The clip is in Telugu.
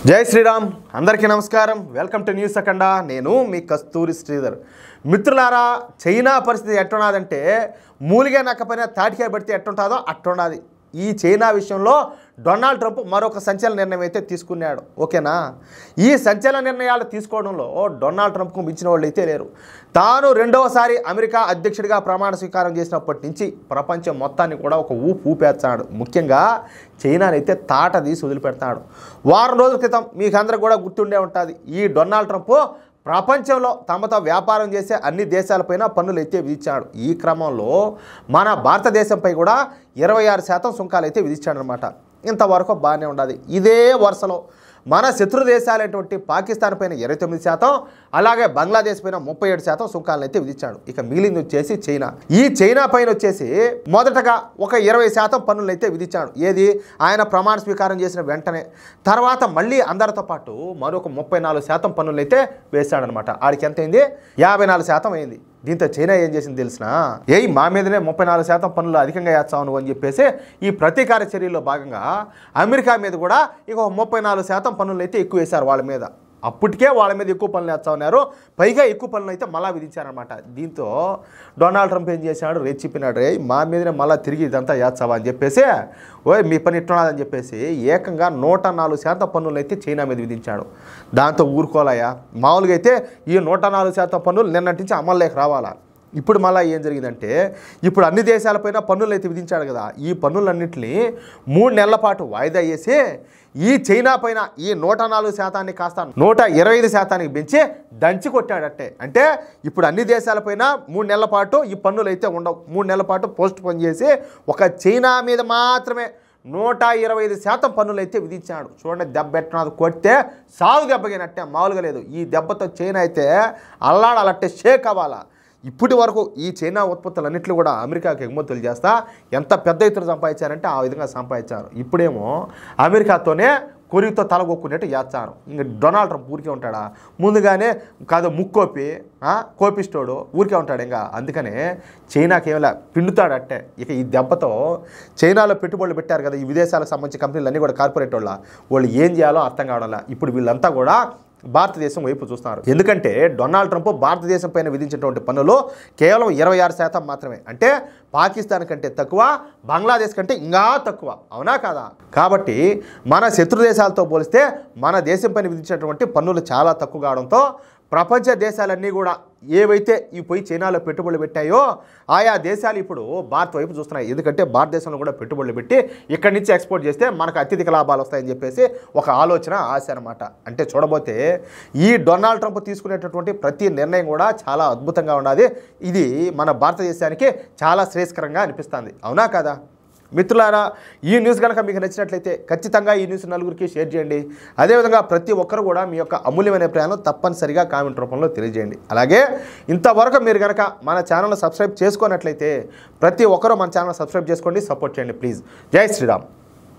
జై శ్రీరామ్ అందరికీ నమస్కారం వెల్కమ్ టు న్యూస్ అఖండ నేను మీ కస్తూరి శ్రీధర్ మిత్రులారా చైనా పరిస్థితి ఎట్టున్నదంటే మూలిగా నక్కపోయినా తాటికాయ పడితే ఎట్టుంటుందో అట్టుండాది ఈ చైనా విషయంలో డొనాల్డ్ ట్రంప్ మరొక సంచలన నిర్ణయం అయితే తీసుకున్నాడు ఓకేనా ఈ సంచలన నిర్ణయాలు తీసుకోవడంలో డొనాల్డ్ ట్రంప్కు మించిన వాళ్ళు అయితే లేరు తాను రెండవసారి అమెరికా అధ్యక్షుడిగా ప్రమాణ స్వీకారం చేసినప్పటి నుంచి ప్రపంచం మొత్తాన్ని కూడా ఒక ఊపేస్తాడు ముఖ్యంగా చైనాని అయితే తాట తీసి వదిలిపెడతాడు వారం రోజుల క్రితం మీకు అందరికి కూడా గుర్తుండే ఉంటుంది ఈ డొనాల్డ్ ట్రంప్ ప్రపంచంలో తమతో వ్యాపారం చేసే అన్ని దేశాలపైన పన్నులు అయితే విధించాడు ఈ క్రమంలో మన భారతదేశంపై కూడా 26% సుంకాలు అయితే విధించాడనమాట ఇంతవరకు బాగానే ఉండదు ఇదే వరుసలో మన శత్రు దేశాలైనటువంటి పాకిస్తాన్ పైన 29% అలాగే బంగ్లాదేశ్ పైన 37% సుంకాలను అయితే విధించాడు ఇక మిగిలింది వచ్చేసి చైనా ఈ చైనా పైన వచ్చేసి మొదటగా ఒక 20% పన్నులు అయితే విధించాడు ఏది ఆయన ప్రమాణ స్వీకారం చేసిన వెంటనే తర్వాత మళ్ళీ అందరితో పాటు మరొక 34% పన్నులు అయితే వేశాడనమాట ఆడికి ఎంత అయింది 54% అయింది దీంతో చైనా ఏం చేసింది తెలిసిన మా మీదనే 34% పన్నులు అధికంగా వేస్తావు నువ్వు అని చెప్పేసి ఈ ప్రతీకార చర్యల్లో భాగంగా అమెరికా మీద కూడా ఇక 34% పన్నులు అయితే ఎక్కువ వేశారు వాళ్ళ మీద అప్పటికే వాళ్ళ మీద ఎక్కువ పనులు వేస్తా ఉన్నారు పైగా ఎక్కువ పనులు అయితే మళ్ళా విధించారనమాట దీంతో డొనాల్డ్ ట్రంప్ ఏం చేశాడు రెచ్చిపోయినాడు మా మీదనే మళ్ళీ తిరిగి ఇదంతా వేస్తావా అని చెప్పేసి మీ పని ఇట్టున్నదని చెప్పేసి ఏకంగా 104% పన్నులు అయితే చైనా మీద విధించాడు దాంతో ఊరుకోవాలయ్యా మామూలుగా అయితే ఈ 104% పన్నులు నిన్నటి నుంచి అమల్లోకి రావాలా ఇప్పుడు మళ్ళీ ఏం జరిగిందంటే ఇప్పుడు అన్ని దేశాలపైన పన్నులు అయితే విధించాడు కదా ఈ పన్నులన్నింటినీ 3 నెలల పాటు వాయిదా వేసి ఈ చైనా పైన ఈ 104% కాస్త 125% పెంచి దంచి కొట్టాడట్టే అంటే ఇప్పుడు అన్ని దేశాలపైన 3 నెలల పాటు ఈ పన్నులు అయితే ఉండవు 3 నెలల పాటు పోస్ట్ పోన్ చేసి ఒక చైనా మీద మాత్రమే 125% పన్నులు అయితే విధించాడు చూడండి దెబ్బ ఎట్టున్నది కొడితే సాగు దెబ్బగినట్టే మామూలుగా లేదు ఈ దెబ్బతో చైనా అయితే అల్లాడాలంటే షేక్ అవ్వాలా ఇప్పటి వరకు ఈ చైనా ఉత్పత్తులన్నింటినీ కూడా అమెరికాకి ఎగుమతులు చేస్తా ఎంత పెద్ద ఎత్తున సంపాదించారంటే ఆ విధంగా సంపాదించారు ఇప్పుడేమో అమెరికాతోనే కొరితో తలగొక్కునేట్టు చేస్తారు ఇంక డొనాల్డ్ ట్రంప్ ఊరికే ఉంటాడా ముందుగానే కాదు ముక్కోపి కోపిస్టోడు ఊరికే ఉంటాడు ఇంకా అందుకనే చైనాకి ఏమైనా పిండుతాడట్టే ఇక ఈ దెబ్బతో చైనాలో పెట్టుబడులు పెట్టారు కదా ఈ విదేశాలకు సంబంధించిన కంపెనీలు అన్నీ కూడా కార్పొరేట్ వాళ్ళు ఏం చేయాలో అర్థం కావడంలా ఇప్పుడు వీళ్ళంతా కూడా భారతదేశం వైపు చూస్తున్నారు ఎందుకంటే డొనాల్డ్ ట్రంప్ భారతదేశం పైన విధించినటువంటి పన్నులు కేవలం 26% మాత్రమే అంటే పాకిస్తాన్ కంటే తక్కువ బంగ్లాదేశ్ కంటే ఇంకా తక్కువ అవునా కాదా కాబట్టి మన శత్రు దేశాలతో పోలిస్తే మన దేశం పైన విధించినటువంటి పన్నులు చాలా తక్కువ కావడంతో ప్రపంచ దేశాలన్నీ కూడా ఏవైతే ఈ పోయి చైనాలో పెట్టుబడులు పెట్టాయో ఆయా దేశాలు ఇప్పుడు భారత్ వైపు చూస్తున్నాయి ఎందుకంటే భారతదేశంలో కూడా పెట్టుబడులు పెట్టి ఇక్కడి నుంచి ఎక్స్పోర్ట్ చేస్తే మనకు అత్యధిక లాభాలు వస్తాయని చెప్పేసి ఒక ఆలోచన ఆశ అనమాట అంటే చూడబోతే ఈ డొనాల్డ్ ట్రంప్ తీసుకునేటటువంటి ప్రతి నిర్ణయం కూడా చాలా అద్భుతంగా ఉన్నది ఇది మన భారతదేశానికి చాలా శ్రేయస్కరంగా అనిపిస్తుంది అవునా కదా మిత్రులారా ఈ న్యూస్ కనుక మీకు నచ్చినట్లయితే ఖచ్చితంగా ఈ న్యూస్ నలుగురికి షేర్ చేయండి అదేవిధంగా ప్రతి ఒక్కరు కూడా మీ యొక్క అమూల్యమైన అభిప్రాయాలను తప్పనిసరిగా కామెంట్ రూపంలో తెలియజేయండి అలాగే ఇంతవరకు మీరు కనుక మన ఛానల్ని సబ్స్క్రైబ్ చేసుకున్నట్లయితే ప్రతి ఒక్కరూ మన ఛానల్ సబ్స్క్రైబ్ చేసుకోండి సపోర్ట్ చేయండి ప్లీజ్ జై శ్రీరామ్